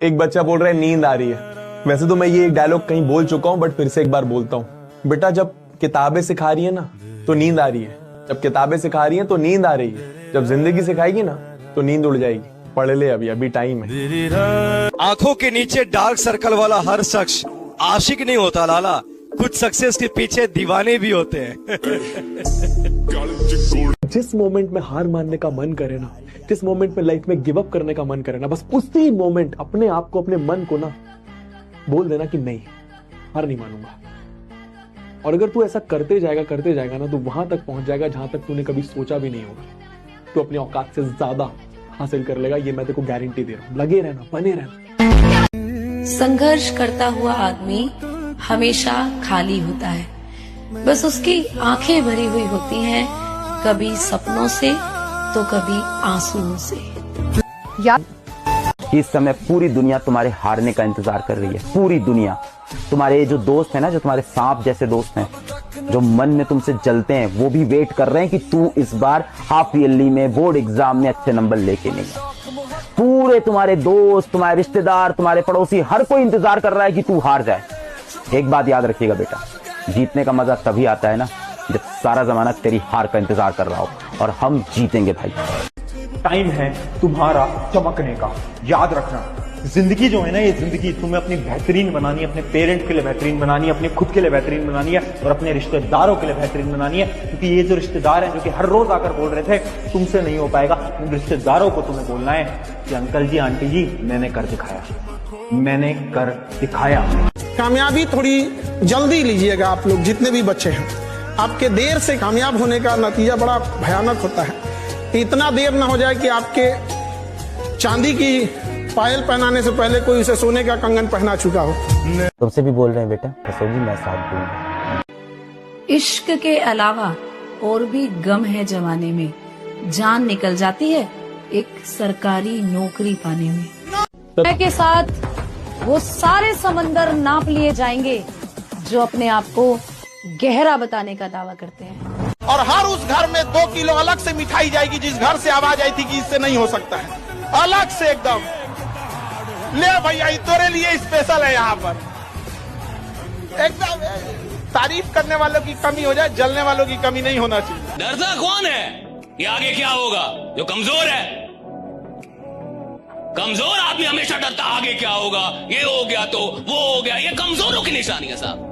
एक बच्चा बोल रहा है नींद आ रही है। वैसे तो मैं ये एक डायलॉग कहीं बोल चुका हूं, बट फिर से एक बार बोलता हूं। बेटा जब किताबें सिखा रही है ना तो नींद आ रही है, जब किताबें सिखा रही है तो नींद आ रही है, जब जिंदगी सिखाएगी ना तो नींद उड़ जाएगी। पढ़ ले, अभी टाइम है। आंखों के नीचे डार्क सर्कल वाला हर शख्स आशिक नहीं होता लाला, कुछ सक्सेस के पीछे दीवाने भी होते हैं। जिस मोमेंट में हार मानने का मन करे ना, जिस मोमेंट में लाइफ में गिव अप करने का मन करे ना, बस उसी मोमेंट अपने आप को, अपने मन को ना बोल देना कि नहीं, हार नहीं मानूंगा। और अगर तू ऐसा करते जाएगा ना, तो वहां तक पहुंच जाएगा जहां तक तूने कभी सोचा भी नहीं होगा। तू अपनी औकात से ज्यादा हासिल कर लेगा, ये मैं तेरे को गारंटी दे रहा हूं। लगे रहना, बने रहना। संघर्ष करता हुआ आदमी हमेशा खाली होता है, बस उसकी आंखें भरी हुई होती हैं, कभी सपनों से तो कभी आंसुओं से। इस समय पूरी दुनिया तुम्हारे हारने का इंतजार कर रही है। पूरी दुनिया, तुम्हारे जो दोस्त है ना, जो तुम्हारे सांप जैसे दोस्त हैं, जो मन में तुमसे जलते हैं, वो भी वेट कर रहे हैं कि तू इस बार हाफ ईयरली में, बोर्ड एग्जाम में अच्छे नंबर लेके नहीं आए। पूरे तुम्हारे दोस्त, तुम्हारे रिश्तेदार, तुम्हारे पड़ोसी, हर कोई इंतजार कर रहा है कि तू हार जाए। एक बात याद रखिएगा बेटा, जीतने का मजा तभी आता है ना जब सारा जमाना तेरी हार का इंतजार कर रहा हो, और हम जीतेंगे भाई। टाइम है तुम्हारा चमकने का। याद रखना, जिंदगी जो है ना, ये जिंदगी तुम्हें अपनी बेहतरीन बनानी है, अपने पेरेंट्स के लिए बेहतरीन बनानी है, अपने खुद के लिए बेहतरीन बनानी है, और अपने रिश्तेदारों के लिए बेहतरीन बनानी है। क्योंकि ये जो रिश्तेदार हैं जो कि हर रोज आकर बोल रहे थे तुमसे नहीं हो पाएगा, उन रिश्तेदारों को तुम्हें बोलना है कि अंकल जी, आंटी जी, मैंने कर दिखाया, मैंने कर दिखाया। कामयाबी थोड़ी जल्दी लीजिएगा आप लोग, जितने भी बच्चे हैं। आपके देर से कामयाब होने का नतीजा बड़ा भयानक होता है। इतना देर ना हो जाए कि आपके चांदी की पायल पहनाने से पहले कोई उसे सोने का कंगन पहना चुका हो। तुमसे भी बोल रहे हैं बेटा, हंसोगी, मैं साथ दूंगा। इश्क के अलावा और भी गम है जमाने में, जान निकल जाती है एक सरकारी नौकरी पाने में। समय के साथ वो सारे समंदर नाप लिए जाएंगे जो अपने आप को गहरा बताने का दावा करते हैं। और हर उस घर में 2 किलो अलग से मिठाई जाएगी जिस घर से आवाज आई थी कि इससे नहीं हो सकता है, अलग से एकदम। ले भैया, तेरे लिए स्पेशल है यहाँ पर। एकदम तारीफ करने वालों की कमी हो जाए, जलने वालों की कमी नहीं होना चाहिए। डरता कौन है कि आगे क्या होगा? जो कमजोर है। कमजोर आदमी हमेशा डरता आगे क्या होगा, ये हो गया तो वो हो गया। ये कमजोरों की निशानी है साहब।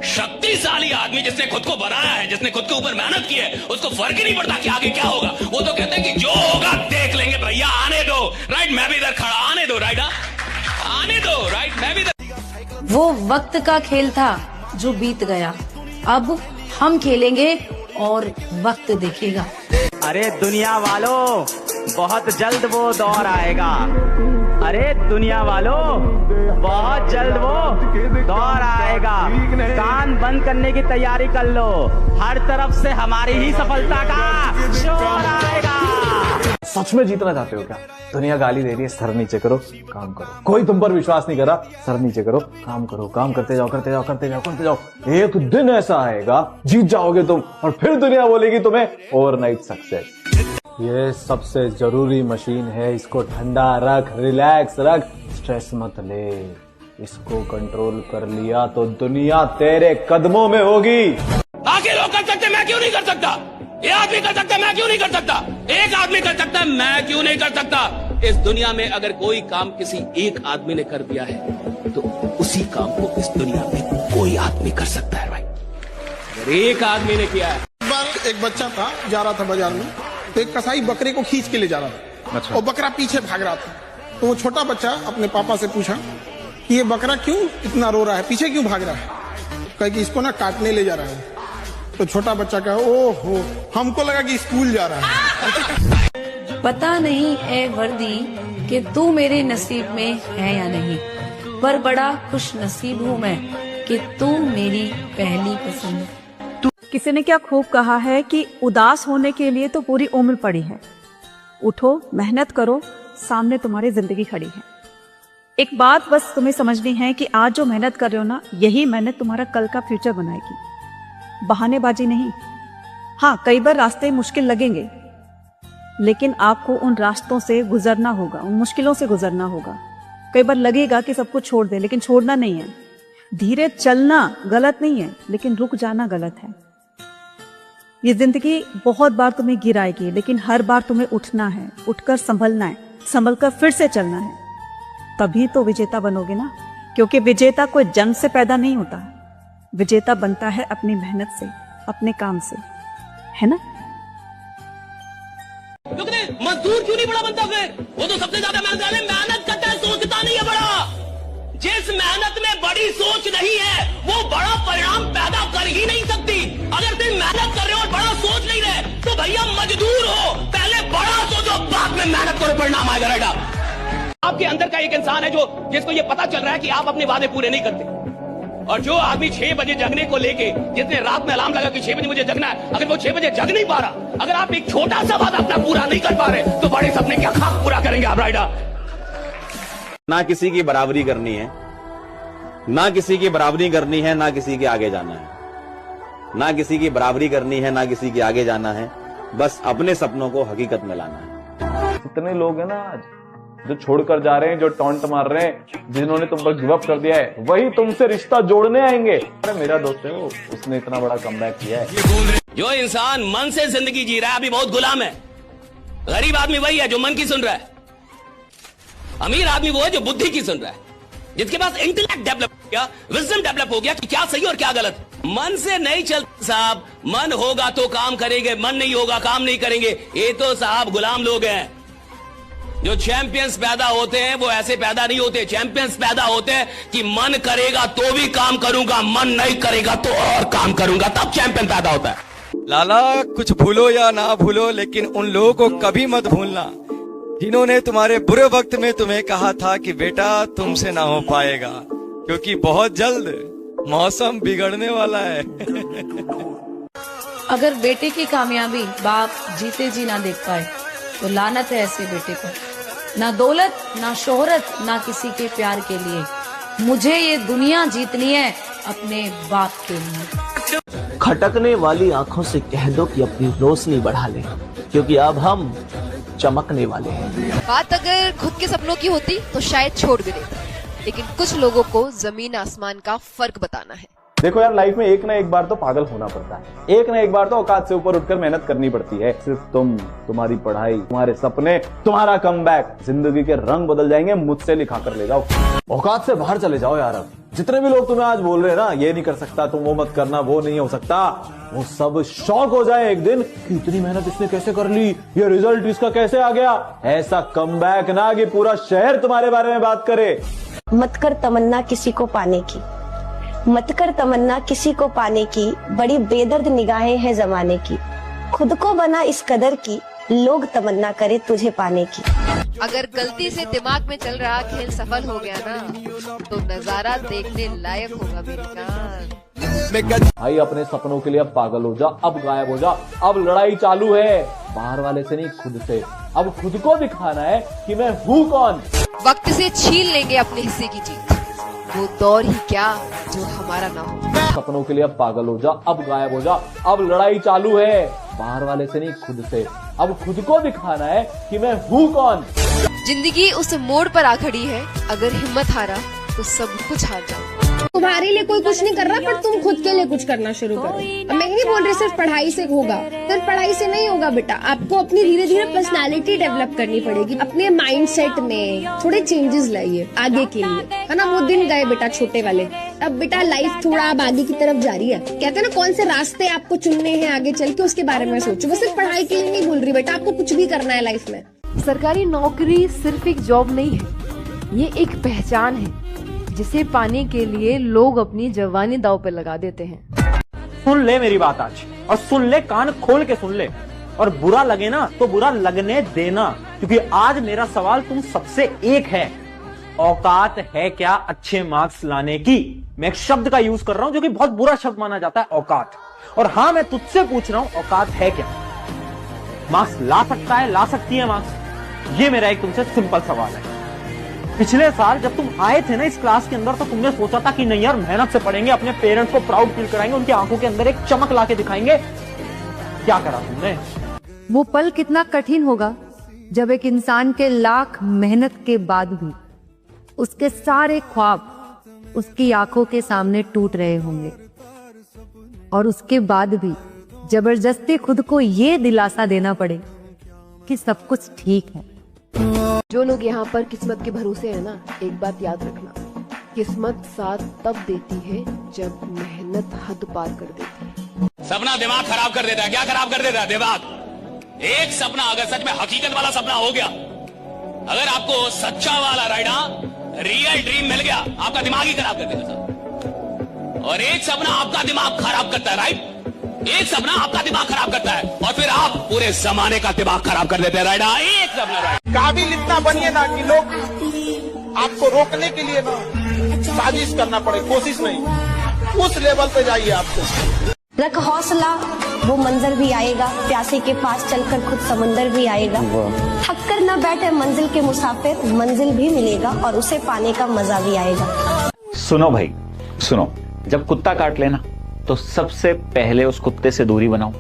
शक्तिशाली आदमी जिसने खुद को बनाया है, जिसने खुद के ऊपर मेहनत की है, उसको फर्क ही नहीं पड़ता कि आगे क्या होगा। वो तो कहते हैं कि जो होगा देख लेंगे भैया, आने दो। राइट, मैं भी इधर खड़ा, आने दो। राइट, आने दो। राइट, मैं भी इधर। वो वक्त का खेल था जो बीत गया, अब हम खेलेंगे और वक्त देखेगा। अरे दुनिया वालों, बहुत जल्द वो दौर आएगा। अरे दुनिया वालों, बहुत जल्द वो दौर आएगा। कान बंद करने की तैयारी कर लो, हर तरफ से हमारी ही सफलता का शोर आएगा। सच में जीतना चाहते हो क्या? दुनिया गाली दे रही है, सर नीचे करो, काम करो। कोई तुम पर विश्वास नहीं कर रहा, सर नीचे करो, काम करो। काम करते जाओ, करते जाओ, करते जाओ, करते जाओ। एक दिन ऐसा आएगा, जीत जाओगे तुम, और फिर दुनिया बोलेगी तुम्हें ओवरनाइट सक्सेस। ये सबसे जरूरी मशीन है, इसको ठंडा रख, रिलैक्स रख, स्ट्रेस मत ले। इसको कंट्रोल कर लिया तो दुनिया तेरे कदमों में होगी। आगे लोग कर सकते, मैं क्यों नहीं कर सकता? ये आदमी कर सकता, मैं क्यों नहीं कर सकता? एक आदमी कर सकता, मैं क्यों नहीं कर सकता? इस दुनिया में अगर कोई काम किसी एक आदमी ने कर दिया है तो उसी काम को इस दुनिया में कोई आदमी कर सकता है भाई, अगर एक आदमी ने किया है। एक बार एक बच्चा था, जा रहा था बाजार में, तो एक कसाई बकरे को खींच के ले जा रहा था। अच्छा। और बकरा पीछे भाग रहा था। तो वो छोटा बच्चा अपने पापा से पूछा कि ये बकरा क्यों इतना रो रहा है, पीछे क्यों भाग रहा है? कहे कि इसको ना काटने ले जा रहा है। तो छोटा बच्चा कहा, ओहो, हमको लगा कि स्कूल जा रहा है। पता नहीं ए वर्दी कि तू मेरे नसीब में है या नहीं, पर बड़ा खुश नसीब हूँ मैं कि तू मेरी पहली पसंद है। किसी ने क्या खूब कहा है कि उदास होने के लिए तो पूरी उम्र पड़ी है। उठो, मेहनत करो, सामने तुम्हारी जिंदगी खड़ी है। एक बात बस तुम्हें समझनी है कि आज जो मेहनत कर रहे हो ना, यही मेहनत तुम्हारा कल का फ्यूचर बनाएगी, बहानेबाजी नहीं। हाँ, कई बार रास्ते मुश्किल लगेंगे, लेकिन आपको उन रास्तों से गुजरना होगा, उन मुश्किलों से गुजरना होगा। कई बार लगेगा कि सब कुछ छोड़ दे, लेकिन छोड़ना नहीं है। धीरे चलना गलत नहीं है, लेकिन रुक जाना गलत है। ये जिंदगी बहुत बार तुम्हें गिराएगी, लेकिन हर बार तुम्हें उठना है, उठकर संभलना है, संभल कर फिर से चलना है। तभी तो विजेता बनोगे ना, क्योंकि विजेता कोई जंग से पैदा नहीं होता, विजेता बनता है अपनी मेहनत से, अपने काम से, है ना। मजदूर क्यों नहीं बड़ा बनता फिर? वो तो सबसे ज्यादा मेहनत करता है, सोचता नहीं है बड़ा। जिस मेहनत में बड़ी सोच नहीं है वो बड़ा परिणाम पैदा कर ही नहीं सकती। अगर तुम मेहनत कर रहे हो और बड़ा सोच नहीं रहे तो भैया मजदूर हो, पहले बड़ा सोचो, बाद में मेहनत करो, परिणाम आएगा। राइट, आपके अंदर का एक इंसान है जिसको ये पता चल रहा है कि आप अपने वादे पूरे नहीं करते। और जो आदमी 6 बजे जगने को लेके, जिसने रात में अलार्म लगा कि 6 बजे मुझे जगना है, अगर वो 6 बजे जग नहीं पा रहा, अगर आप एक छोटा सा वादा अपना पूरा नहीं कर पा रहे तो बड़े सपने क्या खाक पूरा करेंगे आप? राइडा, ना किसी की बराबरी करनी है, ना किसी की बराबरी करनी है, ना किसी के आगे जाना है, ना किसी की बराबरी करनी है, ना किसी के आगे जाना है, बस अपने सपनों को हकीकत में लाना है। कितने लोग हैं ना आज जो छोड़कर जा रहे हैं, जो टॉन्ट मार रहे हैं, जिन्होंने तुम पर गिव अप कर दिया है, वही तुमसे रिश्ता जोड़ने आएंगे। अरे मेरा दोस्त है वो, उसने इतना बड़ा कमबैक किया है। जो इंसान मन से जिंदगी जी रहा है अभी बहुत गुलाम है। गरीब आदमी वही है जो मन की सुन रहा है, अमीर आदमी वो है जो बुद्धि की सुन रहा है, जिसके पास इंटेलेक्ट डेवलप हो गया, विजडम डेवलप हो गया कि क्या सही और क्या गलत। मन से नहीं चलता साहब, मन होगा तो काम करेंगे, मन नहीं होगा काम नहीं करेंगे। ये तो साहब गुलाम लोग हैं। जो चैंपियंस पैदा होते हैं वो ऐसे पैदा नहीं होते। चैंपियंस पैदा होते हैं कि मन करेगा तो भी काम करूंगा, मन नहीं करेगा तो और काम करूंगा, तब चैंपियन पैदा होता है। लाला, कुछ भूलो या ना भूलो, लेकिन उन लोगों को कभी मत भूलना जिन्होंने तुम्हारे बुरे वक्त में तुम्हें कहा था कि बेटा तुमसे ना हो पाएगा, क्योंकि बहुत जल्द मौसम बिगड़ने वाला है। अगर बेटे की कामयाबी बाप जीते जी ना देख पाए तो लानत है ऐसे बेटे को। ना दौलत, ना शोहरत, ना किसी के प्यार के लिए, मुझे ये दुनिया जीतनी है अपने बाप के लिए। खटकने वाली आंखों से कह दो कि अपनी रोशनी बढ़ा ले, क्योंकि अब हम चमकने वाले हैं। बात अगर खुद के सपनों की होती तो शायद छोड़ भी देता, लेकिन कुछ लोगों को जमीन आसमान का फर्क बताना है। देखो यार, लाइफ में एक ना एक बार तो पागल होना पड़ता है, एक ना एक बार तो औकात से ऊपर उठकर मेहनत करनी पड़ती है। सिर्फ तुम, तुम्हारी पढ़ाई, तुम्हारे सपने, तुम्हारा कमबैक, जिंदगी के रंग बदल जाएंगे। मुझसे लिखा कर ले जाओ, औकात से बाहर चले जाओ यार। अब जितने भी लोग तुम्हें आज बोल रहे हैं ना, ये नहीं कर सकता, तुम वो मत करना, वो नहीं हो सकता, वो सब शौक हो जाए एक दिन कि इतनी मेहनत इसने कैसे कर ली, ये रिजल्ट इसका कैसे आ गया। ऐसा कमबैक ना कि पूरा शहर तुम्हारे बारे में बात करे। मत कर तमन्ना किसी को पाने की, मत कर तमन्ना किसी को पाने की, बड़ी बेदर्द निगाहें हैं जमाने की, खुद को बना इस कदर की, लोग तमन्ना करे तुझे पाने की। अगर गलती से दिमाग में चल रहा खेल सफल हो गया ना, तो नजारा देखने लायक होगा मेरी जान। भाई अपने सपनों के लिए अब पागल हो जा, अब गायब हो जा। अब लड़ाई चालू है, बाहर वाले से नहीं, खुद से। अब खुद को दिखाना है कि मैं हूँ कौन। वक्त से छीन लेंगे अपने हिस्से की जीत, वो दौर ही क्या जो हमारा ना हो। सपनों के लिए अब पागल हो जा, अब गायब हो जा। अब लड़ाई चालू है, बाहर वाले से नहीं, खुद से। अब खुद को दिखाना है कि मैं हूँ कौन। जिंदगी उस मोड़ पर आ खड़ी है, अगर हिम्मत हारा तो सब कुछ हार जाओ। तुम्हारे लिए कोई कुछ नहीं कर रहा, पर तुम खुद के लिए कुछ करना शुरू करो। मैं नहीं बोल रही सिर्फ पढ़ाई से होगा, सिर्फ पढ़ाई से नहीं होगा बेटा, आपको अपनी धीरे धीरे पर्सनालिटी डेवलप करनी पड़ेगी। अपने माइंडसेट में थोड़े चेंजेस लाइए आगे के लिए, है ना। वो दिन गए बेटा छोटे वाले, अब बेटा लाइफ थोड़ा अब आगे की तरफ जा रही है। कहते हैं ना, कौन से रास्ते आपको चुनने हैं आगे चल के, उसके बारे में सोचो। वो सिर्फ पढ़ाई के लिए नहीं बोल रही बेटा, आपको कुछ भी करना है लाइफ में। सरकारी नौकरी सिर्फ एक जॉब नहीं है, ये एक पहचान है जिसे पाने के लिए लोग अपनी जवानी दांव पे लगा देते हैं। सुन ले मेरी बात आज, और सुन ले, कान खोल के सुन ले, और बुरा लगे ना तो बुरा लगने देना, क्योंकि आज मेरा सवाल तुम सबसे एक है, औकात है क्या अच्छे मार्क्स लाने की। मैं एक शब्द का यूज कर रहा हूं जो कि बहुत बुरा शब्द माना जाता है, औकात। और हाँ, मैं तुझसे पूछ रहा हूं, औकात है क्या? मार्क्स ला सकता है, ला सकती है मार्क्स? ये मेरा एक तुमसे सिंपल सवाल है। पिछले साल जब तुम आए थे ना इस क्लास के अंदर, तो तुमने सोचा था कि नहीं यार, मेहनत से पढ़ेंगे, अपने पेरेंट्स को प्राउड फील कराएंगे, उनकी आंखों के अंदर एक चमक ला के दिखाएंगे। क्या करा तुमने? वो पल कितना कठिन होगा जब एक इंसान के लाख मेहनत के बाद भी उसके सारे ख्वाब उसकी आंखों के सामने टूट रहे होंगे, और उसके बाद भी जबरदस्ती खुद को ये दिलासा देना पड़े कि सब कुछ ठीक है। जो लोग यहाँ पर किस्मत के भरोसे है ना, एक बात याद रखना, किस्मत साथ तब देती है जब मेहनत हद पार कर देती है। सपना दिमाग खराब कर देता है। क्या खराब कर देता है? दिमाग। एक सपना अगर सच में हकीकत वाला सपना हो गया, अगर आपको सच्चा वाला राइडा रियल ड्रीम मिल गया, आपका दिमाग ही खराब कर देगा सर। और एक सपना आपका दिमाग खराब करता है, राइट? एक सपना आपका दिमाग खराब करता है और फिर आप पूरे जमाने का दिमाग खराब कर देते हैं, राइडा। एक सपना राइट। काबिल इतना बनिए ना कि लोग आपको रोकने के लिए ना साजिश करना पड़े, कोशिश नहीं, उस लेवल पे जाइए। आपको रख हौसला, वो मंजर भी आएगा, प्यासे के पास चलकर खुद समंदर भी आएगा। थक कर न बैठे मंजिल के मुसाफिर, मंजिल भी मिलेगा और उसे पाने का मजा भी आएगा। सुनो भाई सुनो, जब कुत्ता काट लेना तो सबसे पहले उस कुत्ते से दूरी बनाओ,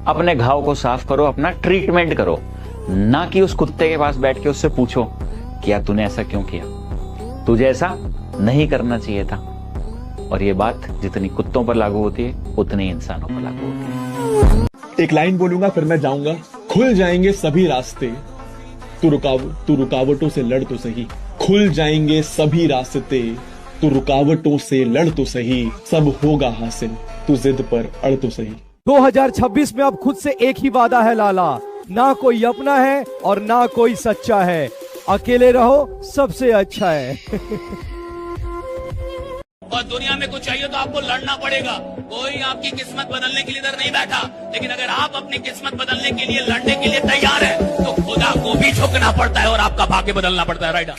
अपने घाव को साफ करो, अपना ट्रीटमेंट करो, ना कि उस कुत्ते के पास बैठ के उससे पूछो क्या तूने ऐसा क्यों किया, तुझे ऐसा नहीं करना चाहिए था। और ये बात जितनी कुत्तों पर लागू होती है उतनी इंसानों पर लागू होती है। एक लाइन बोलूंगा फिर मैं जाऊंगा। खुल जाएंगे सभी रास्ते, तू रुकावटों से लड़ तो सही। खुल जाएंगे सभी रास्ते, तू रुकावटों से लड़ तो सही। सब होगा हासिल, तू जिद पर अड़ तो सही। 2026 में अब खुद से एक ही वादा है लाला, ना कोई अपना है और ना कोई सच्चा है, अकेले रहो सबसे अच्छा है। और दुनिया में कुछ चाहिए तो आपको लड़ना पड़ेगा। कोई आपकी किस्मत बदलने के लिए इधर नहीं बैठा, लेकिन अगर आप अपनी किस्मत बदलने के लिए लड़ने के लिए तैयार है तो खुदा को भी झुकना पड़ता है और आपका भाग्य बदलना पड़ता है, राइट?